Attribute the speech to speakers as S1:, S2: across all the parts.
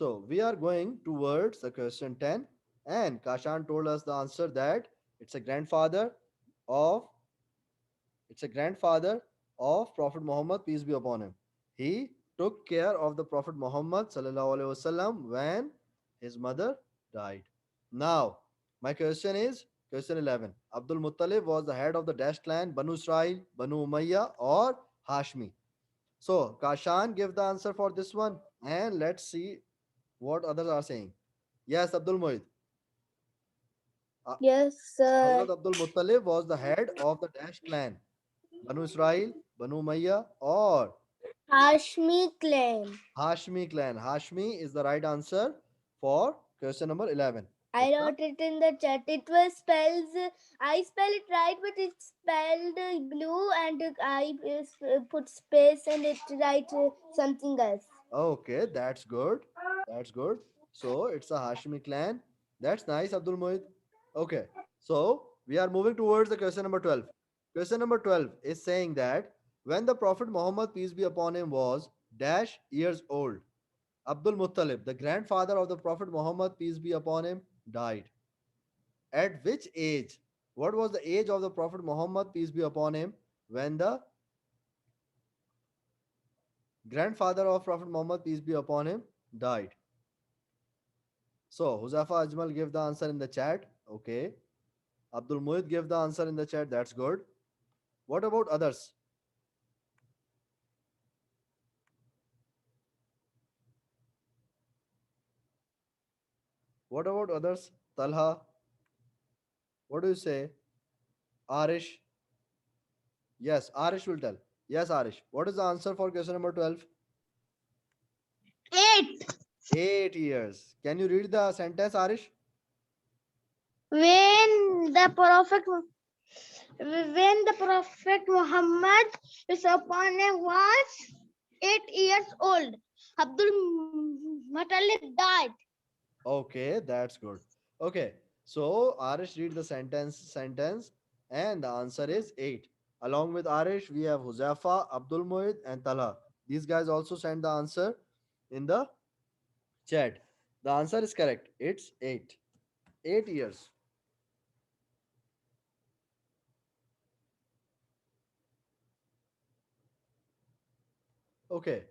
S1: So we are going towards the question 10, and Kashan told us the answer that it's a grandfather of it's a grandfather of Prophet Muhammad, peace be upon him. He took care of the Prophet Muhammad sallallahu alaihi wasallam when his mother died. Now, my question is question 11. Abdul Muttalib was the head of the Dash clan, Banu Israel, Banu Umayyah, or Hashmi. So, Kashan give the answer for this one, and let's see what others are saying. Yes, Abdul Muid. Uh,
S2: Yes, sir.
S1: Hazrat Abdul Muttalib was the head of the Dash clan, Banu Israel, Banu Umayyah, or
S2: Hashmi clan.
S1: Hashmi clan. Hashmi is the right answer for question number 11.
S2: I
S1: It's the
S2: wrote it in the chat. It was spells. I spell it right, but it's spelled blue, and I put space and it write something else.
S1: okay, that's good. That's good. So it's a Hashmi clan. That's nice, Abdul Mohit. Okay, so we are moving towards the question number 12. Question number 12 is saying that when the Prophet Muhammad, peace be upon him, was dash years old, Abdul Muttalib, the grandfather of the Prophet Muhammad, peace be upon him, died. At which age? What was the age of the Prophet Muhammad, peace be upon him, when the grandfather of Prophet Muhammad, peace be upon him, died? So, Huzafa Ajmal gave the answer in the chat. Okay. Abdul Muhid gave the answer in the chat. That's good. What about others? What about others? Talha, what do you say? Arish? Yes, Arish will tell. Yes, Arish. What is the answer for question number 12?
S3: 8.
S1: 8 years. Can you read the sentence, Arish?
S3: When the Prophet Muhammad is upon him was 8 years old, Abdul Muttalib died.
S1: Okay, that's good. Okay, so Arish read the sentence, and the answer is 8. Along with Arish, we have Huzafa, Abdul Muhid, and Talha. These guys also sent the answer in the chat. The answer is correct. It's 8. 8 years. Okay,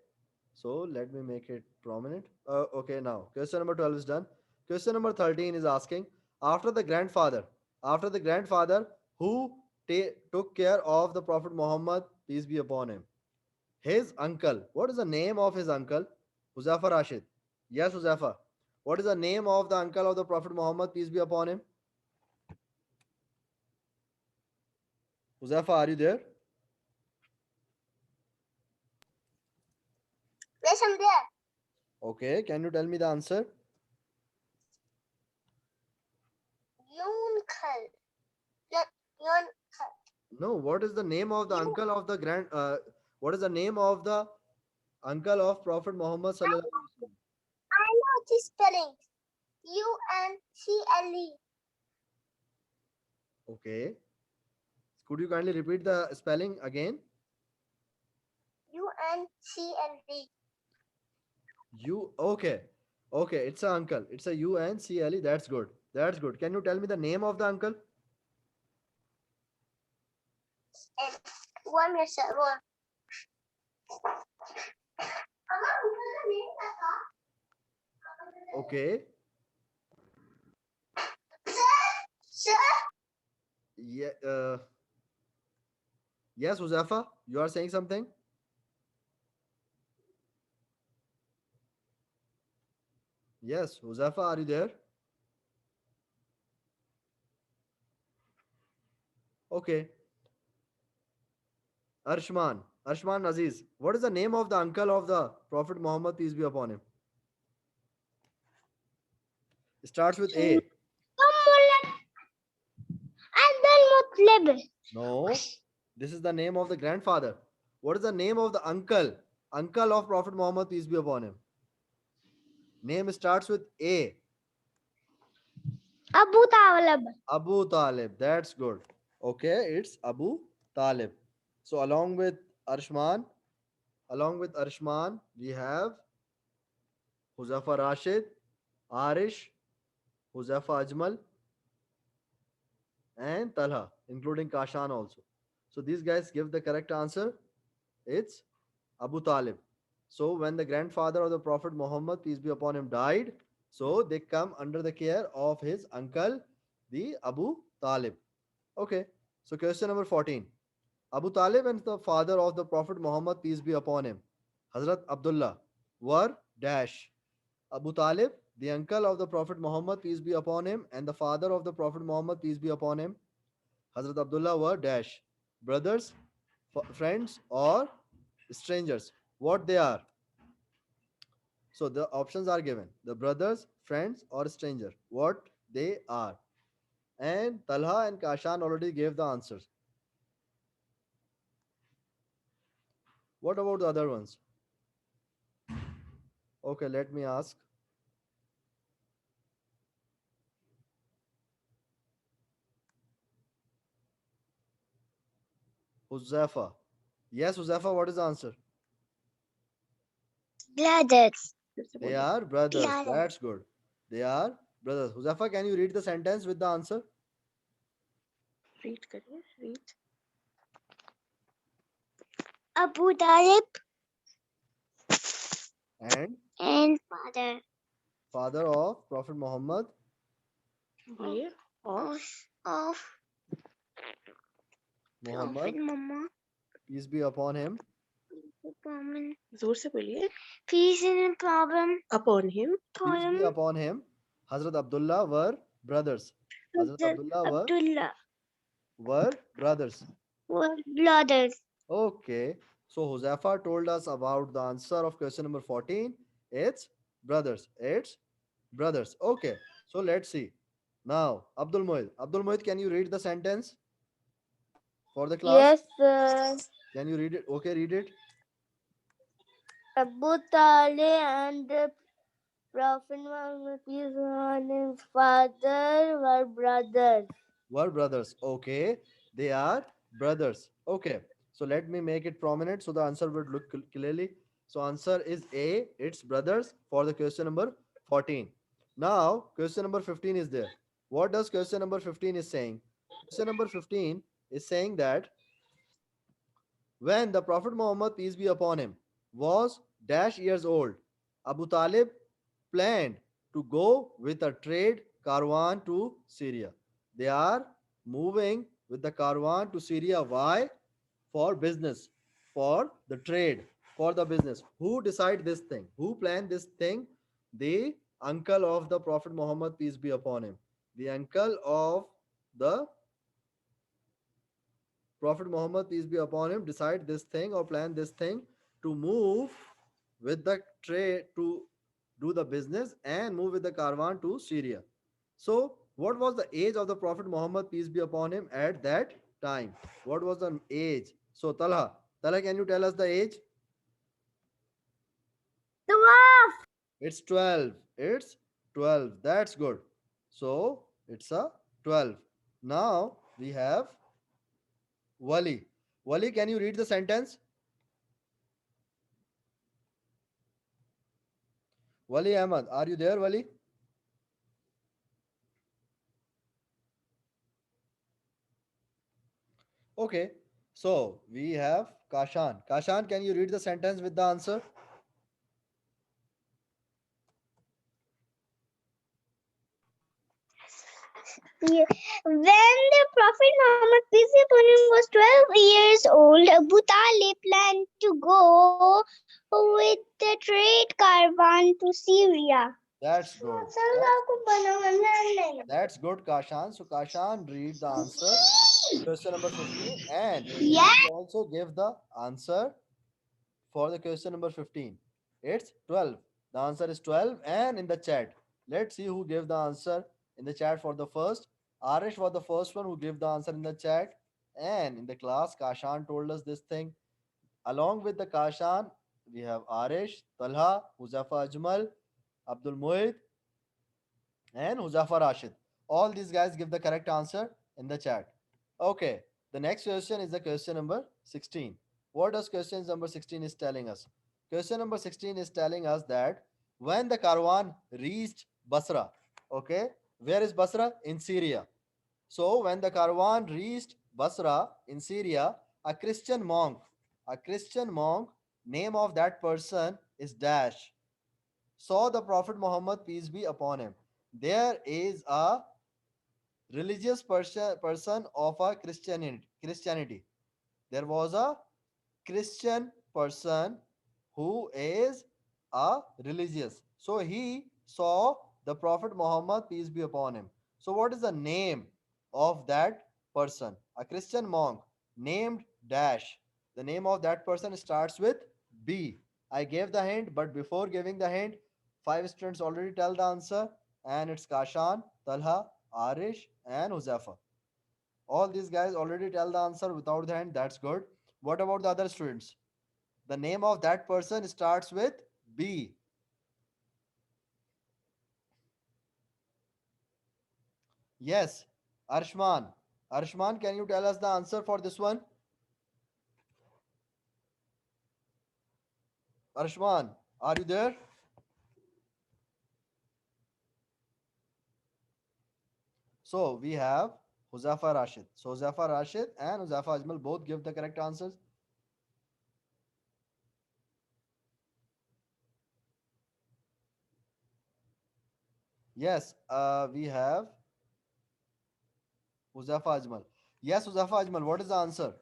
S1: so let me make it prominent. Okay, now question number 12 is done. Question number 13 is asking after the grandfather, after the grandfather who took care of the Prophet Muhammad, peace be upon him. His uncle. What is the name of his uncle? Huzafa Rashid. Yes, Huzafa. What is the name of the uncle of the Prophet Muhammad, peace be upon him? Huzafa, are you there?
S3: Yes, I'm there.
S1: Okay, can you tell me the answer?
S3: Yunkel. Yunkel.
S1: No, what is the name of the uncle of the what is the name of the uncle of Prophet Muhammad sallallahu alaihi wasallam?
S3: I know the spelling. Uncle.
S1: Okay. Could you kindly repeat the spelling again?
S3: Uncle.
S1: You okay. Okay, it's a uncle. It's a UNCLE. That's good. That's good. Can you tell me the name of the uncle?
S3: And 1 minute, sir.
S1: Okay.
S3: Sir.
S1: Yeah. Yes, Huzafa, you are saying something? Yes, Huzafa, are you there? Okay. Arshman. Arshman Aziz. What is the name of the uncle of the Prophet Muhammad, peace be upon him? It starts with A.
S3: Abdul Muttalib.
S1: No. This is the name of the grandfather. What is the name of the uncle? Uncle of Prophet Muhammad, peace be upon him. Name starts with A.
S3: Abu Talib.
S1: Abu Talib. That's good. Okay, it's Abu Talib. So Along with Arshman, we have Huzafa Rashid, Arish, Huzafa Ajmal, and Talha, including Kashan also. So these guys give the correct answer. It's Abu Talib. So when the grandfather of the Prophet Muhammad, peace be upon him, died, so they come under the care of his uncle, the Abu Talib. Okay. So question number 14. Abu Talib and the father of the Prophet Muhammad, peace be upon him, Hazrat Abdullah, were dash. Abu Talib, the uncle of the Prophet Muhammad, peace be upon him, and the father of the Prophet Muhammad, peace be upon him, Hazrat Abdullah, were dash. Brothers, friends, or strangers. What they are? So the options are given. The brothers, friends, or stranger. What they are. And Talha and Kashan already gave the answers. What about the other ones? Okay, let me ask. Huzafa. Yes, Huzafa, what is the answer?
S3: Brothers.
S1: They are brothers.
S3: Brothers.
S1: That's good. They are brothers. Huzafa, can you read the sentence with the answer?
S4: Read करिए, read.
S3: Abu Talib
S1: And
S3: and father
S1: father of Prophet Muhammad,
S4: बोलिए.
S3: of
S1: Muhammad,
S3: Prophet Muhammad.
S1: peace be upon him,
S3: Problem.
S4: जोर से बोलिए.
S3: Peace in a problem.
S4: Upon him.
S1: peace be upon him, Hazrat Abdullah were brothers. Hazrat Abdullah
S3: Abdullah
S1: were brothers.
S3: were brothers.
S1: Okay. So Huzafa told us about the answer of question number 14. It's brothers. It's brothers. Okay. So let's see. Now, Abdul Mohid. Abdul Mohid, can you read the sentence for the class?
S2: Yes, sir.
S1: Can you read it? Okay, read it.
S2: Abu Talib and the Prophet Muhammad peace be upon his father were brothers.
S1: Were brothers. Okay. They are brothers. Okay. So let me make it prominent so the answer would look clearly. So answer is A. It's brothers for the question number 14. Now, question number 15 is there. What does question number 15 is saying? Question number 15 is saying that when the Prophet Muhammad, peace be upon him, was dash years old, Abu Talib planned to go with a trade caravan to Syria. They are moving with the caravan to Syria. Why? For business, for the trade, for the business. Who decide this thing? Who planned this thing? The uncle of the Prophet Muhammad, peace be upon him. The uncle of the Prophet Muhammad, peace be upon him, decide this thing or plan this thing to move with the trade to do the business and move with the caravan to Syria. So, what was the age of the Prophet Muhammad, peace be upon him, at that time? What was the age? So, Talha, can you tell us the age?
S2: 12.
S1: It's 12. It's 12. That's good. So, it's a 12. Now, we have Wali. Wali, can you read the sentence? Wali Ahmad, are you there, Wali? Okay. So we have Kashan. Kashan, can you read the sentence with the answer?
S3: Yeah. When the Prophet Muhammad peace be upon him was 12 years old, Abu Talib planned to go with the trade caravan to Syria.
S1: That's good. That's good, Kashan. So Kashan, read the answer. Question number 15. And
S3: Yeah.
S1: you also give the answer for the question number 15. It's 12. The answer is 12. And in the chat, let's see who gave the answer in the chat for the first. Arish was the first one who gave the answer in the chat. And in the class, Kashan told us this thing. Along with the Kashan, we have Arish, Talha, Huzafa Ajmal, Abdul Muhid, and Huzafa Rashid. All these guys give the correct answer in the chat. Okay, the next question is the question number 16. What does question number 16 is telling us? Question number 16 is telling us that when the caravan reached Basra. Okay, where is Basra? In Syria. So when the caravan reached Basra in Syria, a Christian monk, name of that person is Dash, saw the Prophet Muhammad, peace be upon him. There is a religious person of a Christianity. There was a Christian person who is a religious. So he saw the Prophet Muhammad, peace be upon him. So, what is the name of that person? A Christian monk named Dash. The name of that person starts with B. I gave the hint, but before giving the hint, five students already tell the answer, and it's Kashan, Talha, Arish, and Huzafa. All these guys already tell the answer without the hint. That's good. What about the other students? The name of that person starts with B. Yes, Arshman. Arshman, can you tell us the answer for this one? Arshman, are you there? So we have Huzafa Rashid. So Huzafa Rashid and Huzafa Ajmal both give the correct answers. Yes, we have Huzafa Ajmal. Yes, Huzafa Ajmal, what is the answer?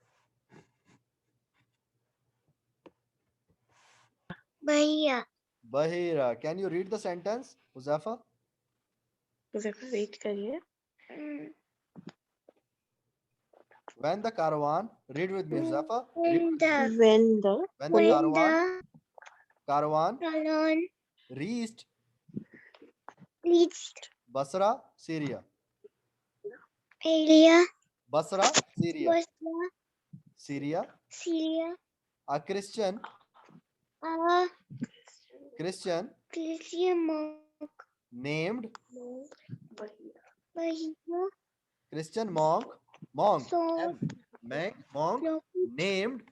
S3: Bhaiya.
S1: Bahira. Can you read the sentence, Huzafa?
S4: जरा wait करिए.
S1: When the caravan, read with me, Huzafa. Read
S3: When
S1: with me.
S3: the
S1: When the
S3: when
S1: caravan
S3: the Ralon
S1: reached
S3: reached
S1: Basra, Syria.
S3: area
S1: Basra, Syria.
S3: was
S1: Syria.
S3: Syria.
S1: A Christian,
S3: A
S1: Christian
S3: Christian monk
S1: named
S3: Bhaiya
S1: Christian monk,
S3: saw
S1: monk
S3: Prophet
S1: named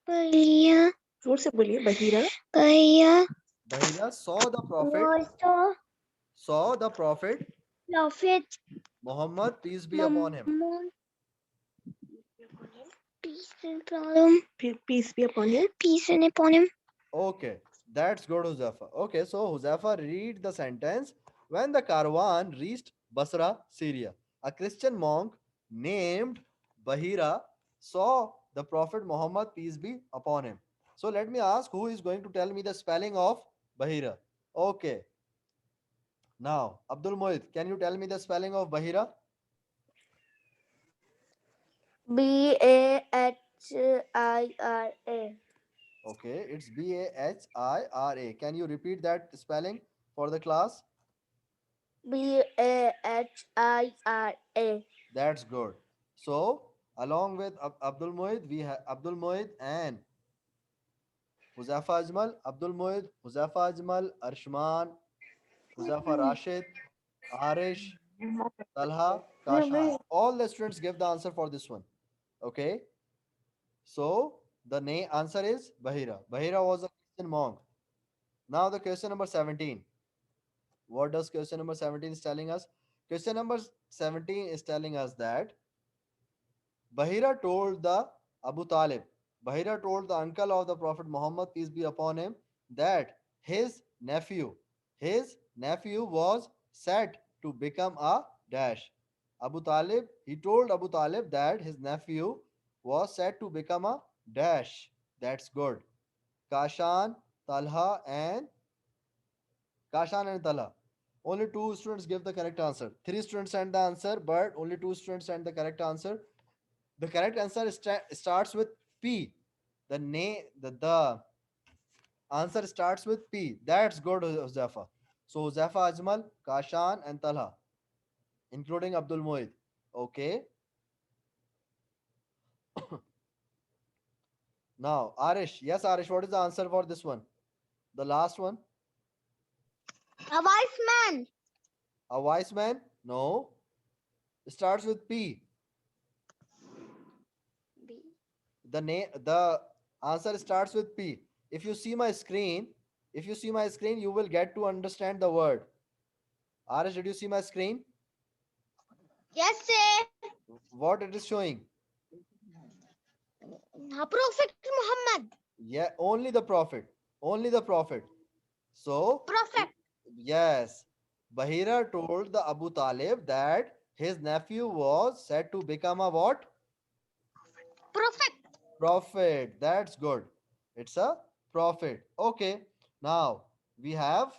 S3: Bhaiya
S4: जोर से बोलिए. बहीरा.
S3: Bhaiya
S1: Bahira saw the prophet
S3: Prophet
S1: Muhammad, peace be upon him.
S3: Muhammad peace and upon him.
S4: Peace be upon him.
S3: Peace and upon him.
S1: Okay, that's good, Huzafa. Okay, so Huzafa, read the sentence. When the caravan reached Basra, Syria, a Christian monk named Bahira saw the Prophet Muhammad, peace be upon him. So let me ask, who is going to tell me the spelling of Bahira? Okay, now Abdul Mohit, can you tell me the spelling of Bahira?
S2: Bahira.
S1: Okay, it's Bahira. Can you repeat that spelling for the class?
S2: Bahira.
S1: That's good. So, along with Abdul Mohid, we have Abdul Mohid and Huzafa Ajmal, Abdul Mohid, Huzafa Ajmal, Arshman, Huzafa Rashid, Arish, Talha, Kashan. All the students give the answer for this one. Okay. So, the answer is Bahira. Bahira was a Christian monk. Now, the question number 17. What does question number 17 is telling us? Question number 17 is telling us that Bahira told the Abu Talib, Bahira told the uncle of the Prophet Muhammad, peace be upon him, that his nephew was set to become a dash. Abu Talib, he told Abu Talib that his nephew was set to become a dash. That's good. Kashan, Talha, and Kashan and Talha. Only two students give the correct answer. Three students sent the answer, but only two students sent the correct answer. The correct answer starts with P. The answer starts with P. That's good, Huzafa. So Huzafa, Ajmal, Kashan, and Talha, including Abdul Moid. Okay. Now, Arish. Yes, Arish. What is the answer for this one? The last one.
S3: A wise man.
S1: A wise man? No. It starts with P. The answer starts with P. if you see my screen, if you see my screen, you will get to understand the word. Arish, did you see my screen?
S3: Yes, sir.
S1: What it is showing?
S3: Prophet Muhammad.
S1: Yeah, only the prophet. Only the prophet. So,
S3: Prophet.
S1: yes, Bahira told the Abu Talib that his nephew was said to become a what?
S3: Prophet.
S1: Prophet. That's good. It's a prophet. Okay. Now we have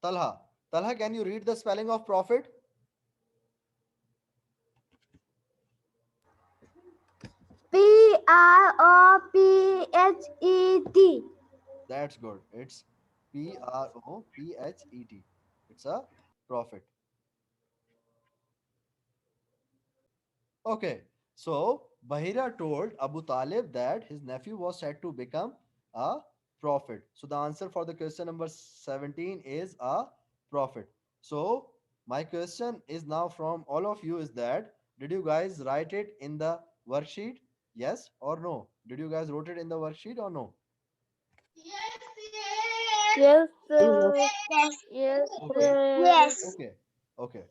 S1: Talha. Talha, can you read the spelling of prophet?
S2: Prophet.
S1: That's good. It's Prophet. It's a prophet. Okay. So Bahira told Abu Talib that his nephew was said to become a prophet. So the answer for the question number 17 is a prophet. So my question is now from all of you is that did you guys write it in the worksheet? Yes or no? Did you guys wrote it in the worksheet or no?
S2: Yes,
S4: Yes.
S2: sir.
S3: Yes.
S2: Yes,
S1: Okay.
S2: sir.
S3: Yes.
S1: Okay. Okay.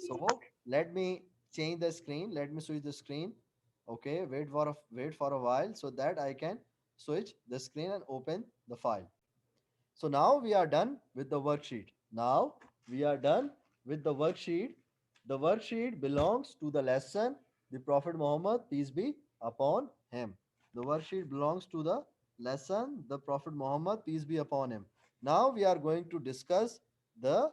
S1: So let me change the screen. Let me switch the screen. Okay. Wait for a while so that I can switch the screen and open the file. So now we are done with the worksheet. Now we are done with the worksheet. The worksheet belongs to the lesson the Prophet Muhammad, peace be upon him. The worksheet belongs to the lesson the Prophet Muhammad, peace be upon him. Now we are going to discuss the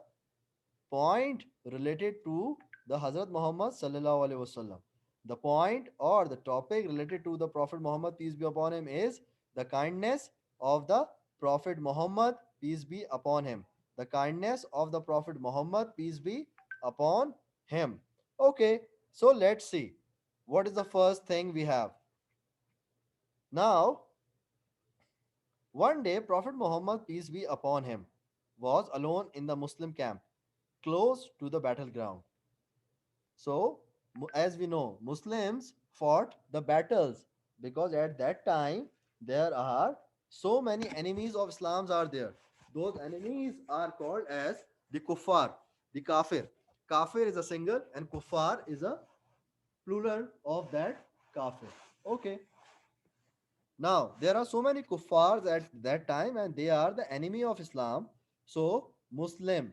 S1: point related to the Hazrat Muhammad sallallahu alaihi wasallam. The point or the topic related to the Prophet Muhammad peace be upon him is the kindness of the Prophet Muhammad peace be upon him. The kindness of the Prophet Muhammad peace be upon him. Okay, so let's see what is the first thing we have. Now, one day Prophet Muhammad peace be upon him was alone in the Muslim camp close to the battleground. So, as we know, Muslims fought the battles because at that time there are so many enemies of Islam's are there. Those enemies are called as the kuffar, the kafir. Kafir is a single and kuffar is a plural of that kafir. Okay. Now, there are so many kuffars at that time and they are the enemy of Islam. So, Muslim,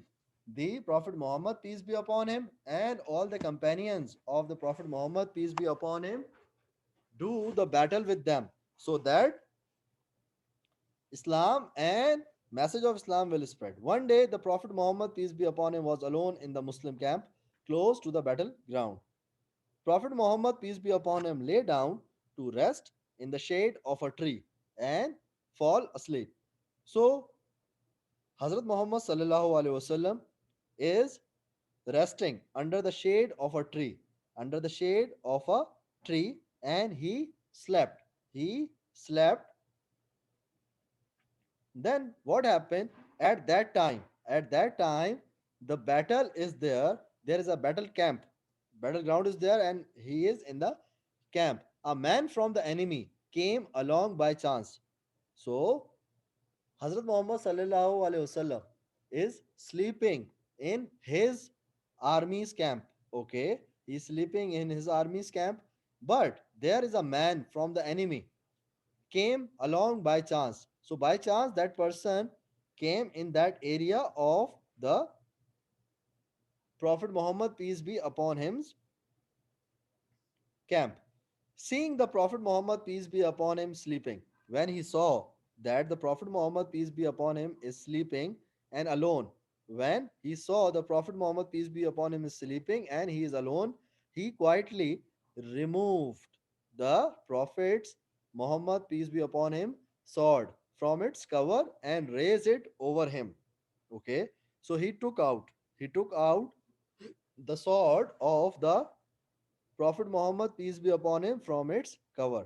S1: the Prophet Muhammad, peace be upon him, and all the companions of the Prophet Muhammad, peace be upon him, do the battle with them so that Islam and message of Islam will spread. One day, the Prophet Muhammad, peace be upon him, was alone in the Muslim camp close to the battleground. Prophet Muhammad, peace be upon him, lay down to rest in the shade of a tree and fall asleep. So, Hazrat Muhammad sallallahu alaihi wasallam is resting under the shade of a tree, under the shade of a tree, and he slept. He slept. Then what happened at that time? At that time, the battle is there. There is a battle camp. Battleground is there, and he is in the camp. A man from the enemy came along by chance. So Hazrat Muhammad sallallahu alaihi wasallam is sleeping in his army's camp. Okay, he's sleeping in his army's camp, but there is a man from the enemy came along by chance. So by chance, that person came in that area of the Prophet Muhammad, peace be upon him, camp. Seeing the Prophet Muhammad, peace be upon him, sleeping, when he saw that the Prophet Muhammad, peace be upon him, is sleeping and alone, when he saw the Prophet Muhammad, peace be upon him, is sleeping and he is alone, he quietly removed the Prophet's Muhammad, peace be upon him, sword from its cover and raised it over him. Okay, so he took out the sword of the Prophet Muhammad, peace be upon him, from its cover.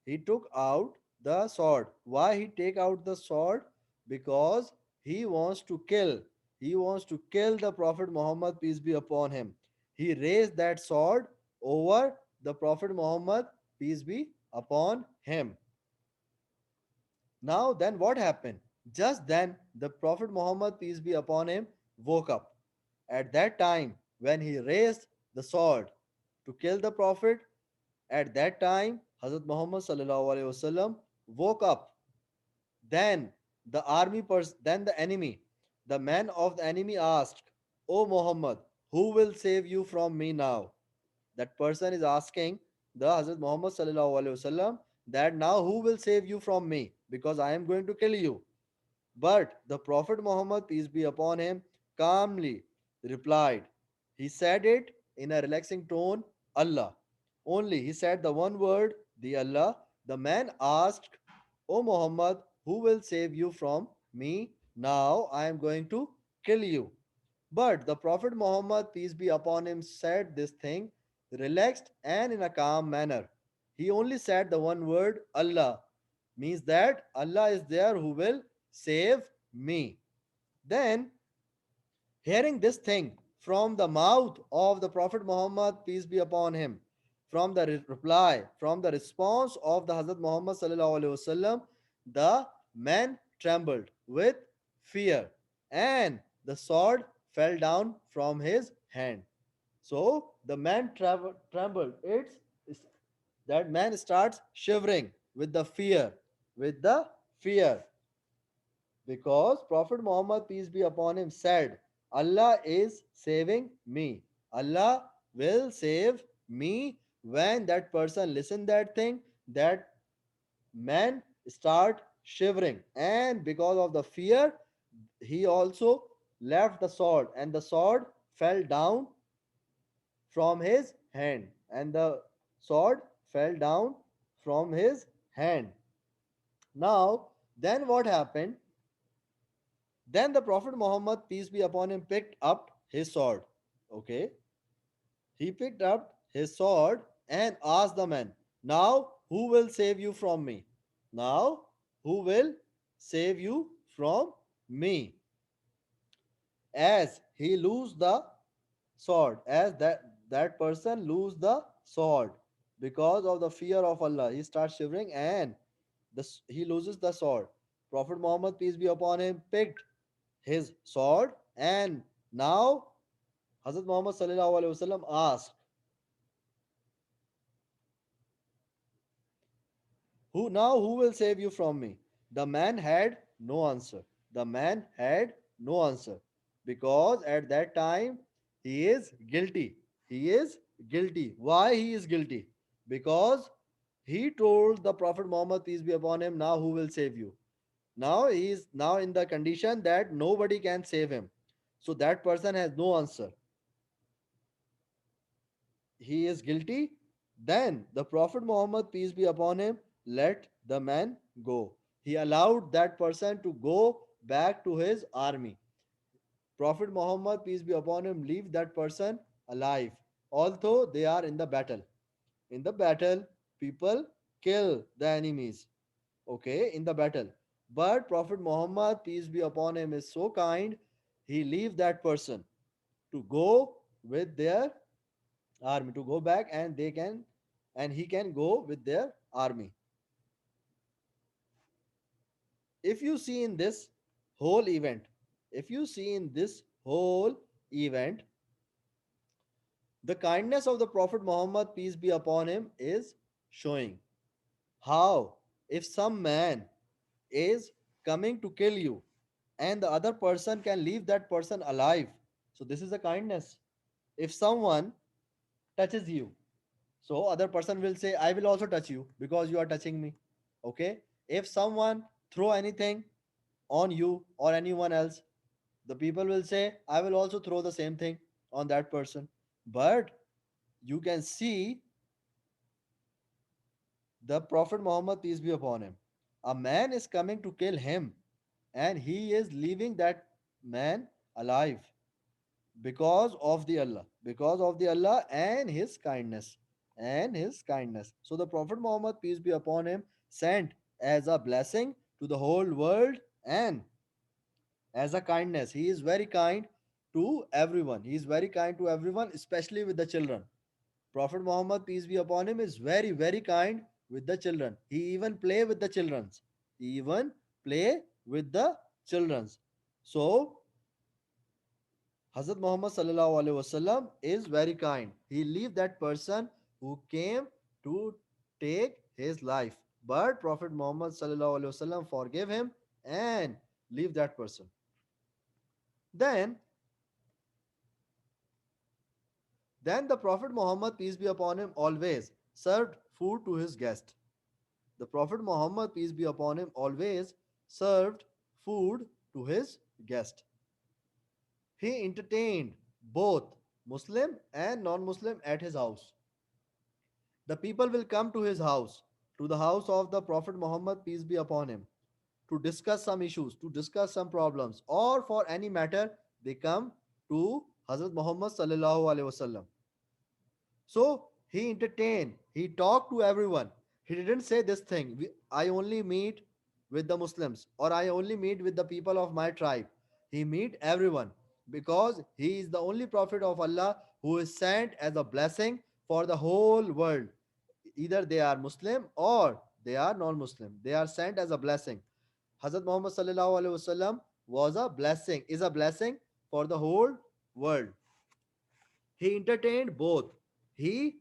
S1: He took out the sword. Why he take out the sword? Because he wants to kill. He wants to kill the Prophet Muhammad, peace be upon him. He raised that sword over the Prophet Muhammad, peace be upon him. Now, then what happened? Just then, the Prophet Muhammad, peace be upon him, woke up. At that time, when he raised the sword to kill the Prophet, at that time, Hazrat Muhammad sallallahu alaihi wasallam woke up. Then then the enemy, the man of the enemy asked, "O Muhammad, who will save you from me now?" That person is asking the Hazrat Muhammad sallallahu alaihi wasallam that now who will save you from me because I am going to kill you. But the Prophet Muhammad, peace be upon him, calmly replied. He said it in a relaxing tone, Allah. Only he said the one word, the Allah. The man asked, O Muhammad, who will save you from me? Now I am going to kill you. But the Prophet Muhammad, peace be upon him, said this thing relaxed and in a calm manner. He only said the one word, Allah, means that Allah is there who will save me. Then, hearing this thing from the mouth of the Prophet Muhammad, peace be upon him, from the reply, from the response of the Hazrat Muhammad sallallahu alaihi wasallam, the man trembled with fear, and the sword fell down from his hand. So the man trembled. That man starts shivering with the fear, with the fear, because Prophet Muhammad, peace be upon him, said, Allah is saving me. Allah will save me. When that person listen that thing, that man start shivering, and because of the fear, he also left the sword, and the sword fell down from his hand, and the sword fell down from his hand. Now, then what happened? Then the Prophet Muhammad, peace be upon him, picked up his sword. Okay. He picked up his sword and asked the man, now who will save you from me? Now who will save you from me? As he lose the sword, as that person lose the sword because of the fear of Allah, he starts shivering, and he loses the sword. Prophet Muhammad, peace be upon him, picked his sword, and now Hazrat Muhammad sallallahu alaihi wasallam asked, who will save you from me? The man had no answer. The man had no answer, because at that time he is guilty. He is guilty. Why he is guilty? Because he told the Prophet Muhammad, peace be upon him, now who will save you? Now he is now in the condition that nobody can save him. So that person has no answer. He is guilty. Then the Prophet Muhammad, peace be upon him, let the man go. He allowed that person to go back to his army. Prophet Muhammad, peace be upon him, leave that person alive, although they are in the battle. In the battle, people kill the enemies. Okay, in the battle. But Prophet Muhammad, peace be upon him, is so kind, he leave that person to go with their army, to go back, and he can go with their army. If you see in this whole event, if you see in this whole event, the kindness of the Prophet Muhammad, peace be upon him, is showing how, if some man is coming to kill you and the other person can leave that person alive, so this is a kindness. If someone touches you, so other person will say, I will also touch you because you are touching me. Okay. If someone throw anything on you or anyone else, the people will say, I will also throw the same thing on that person. But you can see the Prophet Muhammad, peace be upon him, a man is coming to kill him, and he is leaving that man alive because of the Allah and his kindness, so the Prophet Muhammad, peace be upon him, sent as a blessing to the whole world, and as a kindness, he is very kind to everyone. He is very kind to everyone, especially with the children. Prophet Muhammad, peace be upon him, is very, very kind with the children. He even play with the childrens. He even play with the childrens. So Hazrat Muhammad sallallahu alaihi wasallam is very kind. He leave that person who came to take his life, but Prophet Muhammad sallallahu alaihi wasallam forgave him and leave that person. Then, then the Prophet Muhammad peace be upon him always served food to his guest. The Prophet Muhammad peace be upon him always served food to his guest. He entertained both Muslim and non-Muslim at his house. The people will come to his house, to the house of the Prophet Muhammad, peace be upon him, to discuss some issues, to discuss some problems, or for any matter, they come to Hazrat Muhammad sallallahu alaihi wasallam. So he entertained, he talked to everyone. He didn't say this thing, I only meet with the Muslims or I only meet with the people of my tribe. He meet everyone because he is the only prophet of Allah who is sent as a blessing for the whole world. Either they are Muslim or they are non-Muslim. They are sent as a blessing. Hazrat Muhammad sallallahu alaihi wasallam was a blessing, is a blessing for the whole world. He entertained both. He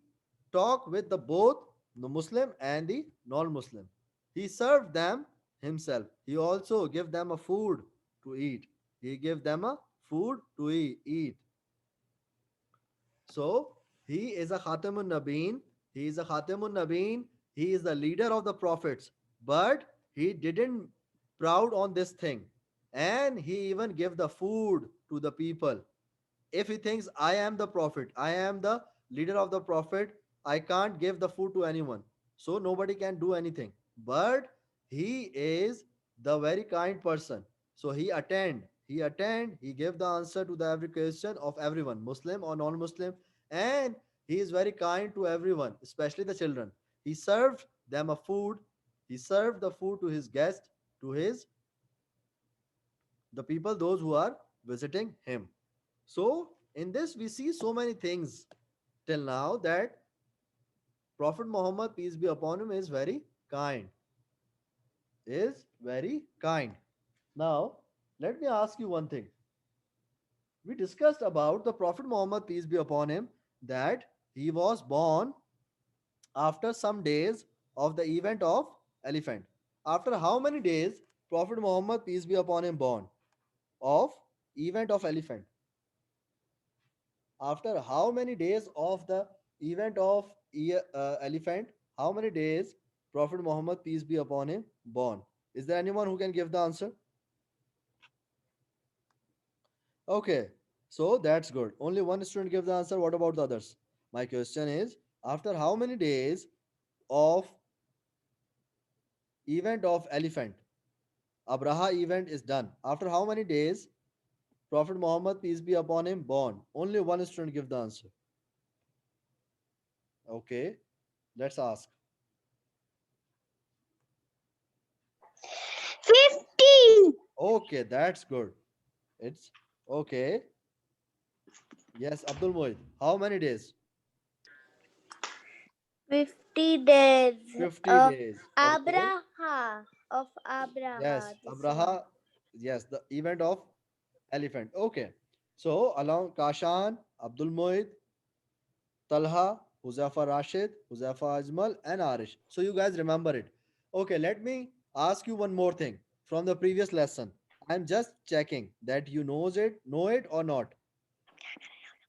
S1: talked with the both the Muslim and the non-Muslim. He served them himself. He also gave them a food to eat. He gave them a food to eat. So he is a Khatamun Nabeen. He is a Khatamun Nabeen. He is the leader of the prophets. But he didn't proud on this thing. And he even gave the food to the people. If he thinks I am the prophet, I am the leader of the prophet, I can't give the food to anyone. So nobody can do anything. But he is the very kind person. So he gave the answer to the every question of everyone, Muslim or non-Muslim, and he is very kind to everyone, especially the children. He served them a food. He served the food to his guest, to his the people, those who are visiting him. So, in this, we see so many things till now that Prophet Muhammad, peace be upon him, is very kind. Is very kind. Now, let me ask you one thing. We discussed about the Prophet Muhammad, peace be upon him, that he was born after some days of the event of elephant. After how many days Prophet Muhammad, peace be upon him, born of event of elephant? After how many days of the event of elephant, how many days Prophet Muhammad, peace be upon him, born? Is there anyone who can give the answer? Okay, so that's good. Only one student gave the answer. What about the others? My question is, after how many days of event of elephant, Abraha event is done? After how many days Prophet Muhammad, peace be upon him, born? Only one student give the answer. Okay, let's ask.
S3: 50.
S1: Okay, that's good. It's okay. Yes, Abdul Mohit. How many days?
S2: 50 days
S1: 50
S2: of
S1: days. Okay.
S2: Abraha. Of Abraha.
S1: Yes,
S2: This one.
S1: Abraha. Yes, the event of elephant. Okay. So along Kashan, Abdul Mohit, Talha, Huzafa Rashid, Huzafa Ajmal, and Arish. So you guys remember it. Okay, let me ask you one more thing from the previous lesson. I'm just checking that you know it or not.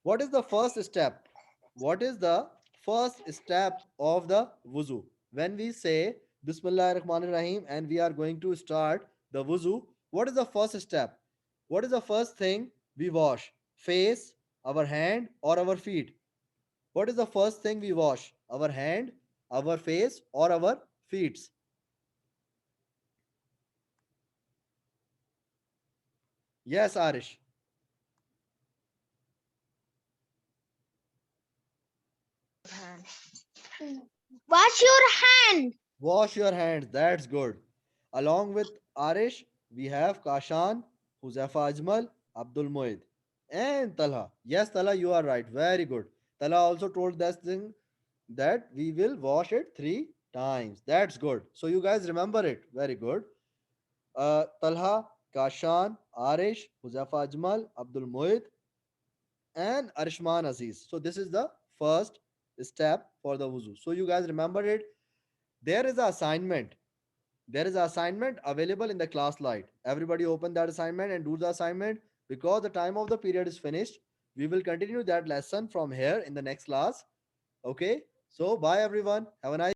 S1: What is the first step? What is the first step of the wuzu? When we say Bismillah ar-Rahman rahim and we are going to start the wuzu, what is the first step? What is the first thing we wash? Face, our hand, or our feet? What is the first thing we wash? Our hand, our face, or our feet? Yes, Arish.
S3: Wash your hand.
S1: Wash your hands. That's good. Along with Arish, we have Kashan, Huzafa Ajmal, Abdul Moed, and Talha. Yes, Talha, you are right. Very good. Talha also told this thing that we will wash it 3 times. That's good. So you guys remember it. Very good. Talha, Kashan, Arish, Huzafa Ajmal, Abdul Muhid, and Arishman Aziz. So this is the first step for the wuzu. So you guys remember it. There is an assignment. There is an assignment available in the class light. Everybody open that assignment and do the assignment because the time of the period is finished. We will continue that lesson from here in the next class. Okay. So bye everyone. Have a nice